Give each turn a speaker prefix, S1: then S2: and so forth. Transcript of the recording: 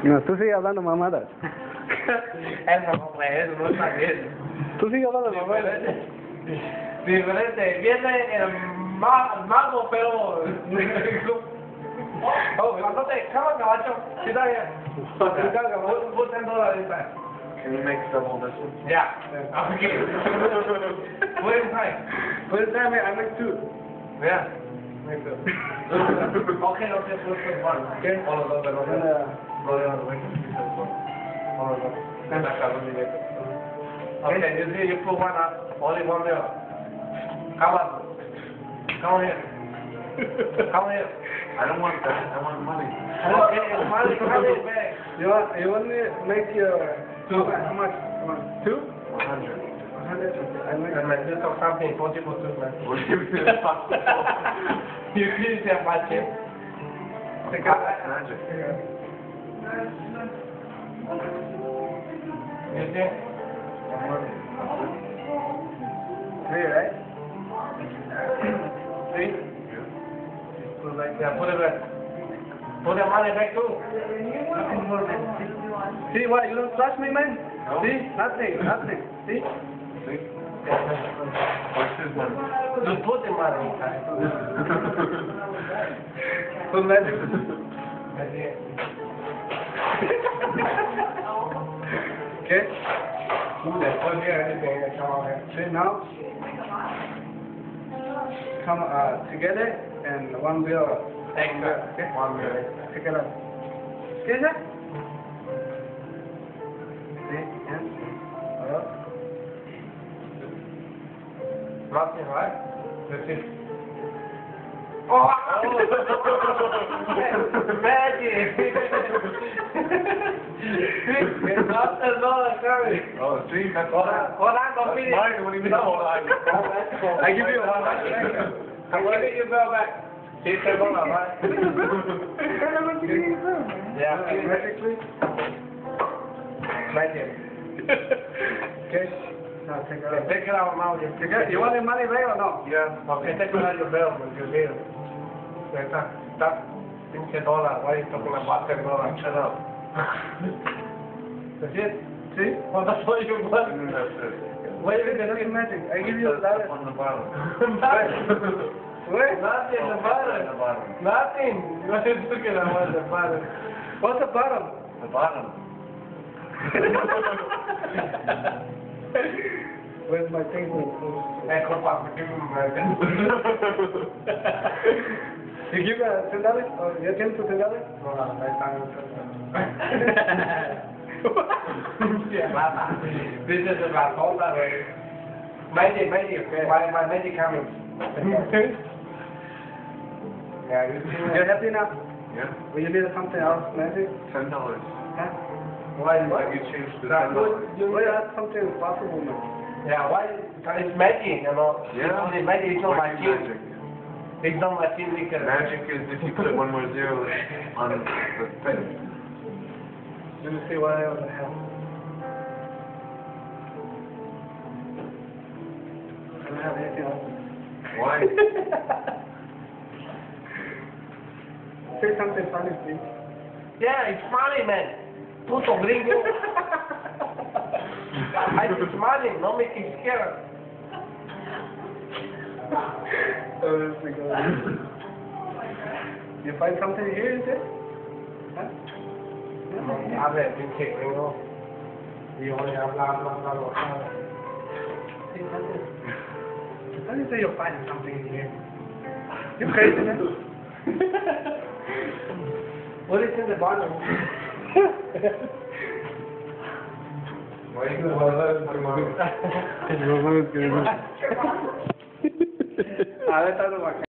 S1: No, tú sigues hablando mamadas.
S2: Eso no es, no está bien.
S1: Tú sigues hablando mamadas.
S2: Diferente. Viene el mago, pero... Oh, no te... Come on, caballo. Sit down here. Put $10 inside.
S3: Can you make double this one?
S2: Yeah. Okay. Put it inside.
S1: Put it down here, I make two.
S2: Yeah. Make two. Okay, put one.
S1: Okay.
S2: All of those, roll it on the way. All of those. Okay, you see, you put one up. Only one there. Come on. Come on here. Come on here.
S3: I don't want that. I want money.
S2: Okay, money, come in back.
S1: You want me to make your...
S2: Two.
S1: How much? Two?
S3: 100.
S1: 100? I make...
S2: And like this or something, 40 for two, man.
S3: What do you mean it's possible?
S2: You please have my tip.
S3: Take out that magic.
S2: You see?
S1: Three, right? Three?
S2: Put it like that. Put it back. Put the money back too.
S1: Nothing more, man. See what? You don't trust me, man?
S3: No.
S1: See? Nothing. See?
S3: See? What's his money?
S2: Just put the money inside.
S1: Put magic.
S2: That's it.
S1: Okay?
S2: Put here anything that come out here.
S1: See now? Come together and one wheel.
S2: Okay? One minute.
S1: Pick it up. Okay, sir? See? Yeah?
S2: Nothing, right? That's it. Oh! Magic! Not another curry.
S3: Oh, see? That's
S2: Hold on, don't finish.
S3: mine. What do you mean? Hold on.
S1: I give you one.
S2: I'm giving you bell back. See, $10, right? Yeah,
S1: Magically?
S2: Magic.
S1: Okay? Now take it out.
S2: Take it out now.
S1: You want the money right or no?
S2: Yeah. Okay, take it out your bell when you leave. Stop. $15. Why are you talking about $10? Shut up. That's it?
S1: See?
S2: Oh, that's what you want?
S3: That's it.
S2: Wait a minute.
S1: That's magic. I give you
S3: That's
S1: $1.
S3: on the bottom.
S1: Wait.
S2: Nothing, the
S3: On
S2: bottom.
S3: the bottom.
S2: Nothing. What are you talking about the bottom?
S1: What's the bottom?
S3: The bottom.
S1: Where's my thing?
S2: Hey, come on, give me my
S1: You give $10? Or you give to $10?
S2: No, I can't. This is about all that way. Magic, my magic coming. Yeah, you see
S1: You're happy now?
S3: Yeah.
S1: Will you need something else, magic?
S3: $10.
S1: Huh?
S2: Why?
S3: Like you changed the
S2: That
S3: $10.
S1: Well, that's something possible, man.
S2: Yeah, why? It's magic, you know.
S3: Yeah.
S2: It's only magic, it's not
S3: Why
S2: machine.
S3: magic?
S2: It's not machine, because...
S3: Magic is if you put one more zero on the thing.
S1: Let me see what I have. I don't have anything else.
S3: Why?
S1: Say something funny, please.
S2: Yeah, it's funny, man. Puto gringo. It's money, not making scared.
S1: Oh, that's the good. You find something here, is it? Huh?
S2: A ver, pinche gringo. Y voy a hablar.
S1: Say something. How do you say you'll find something in here? You crazy, man?
S2: What is in the bottom? Why are you going to
S1: A ver, está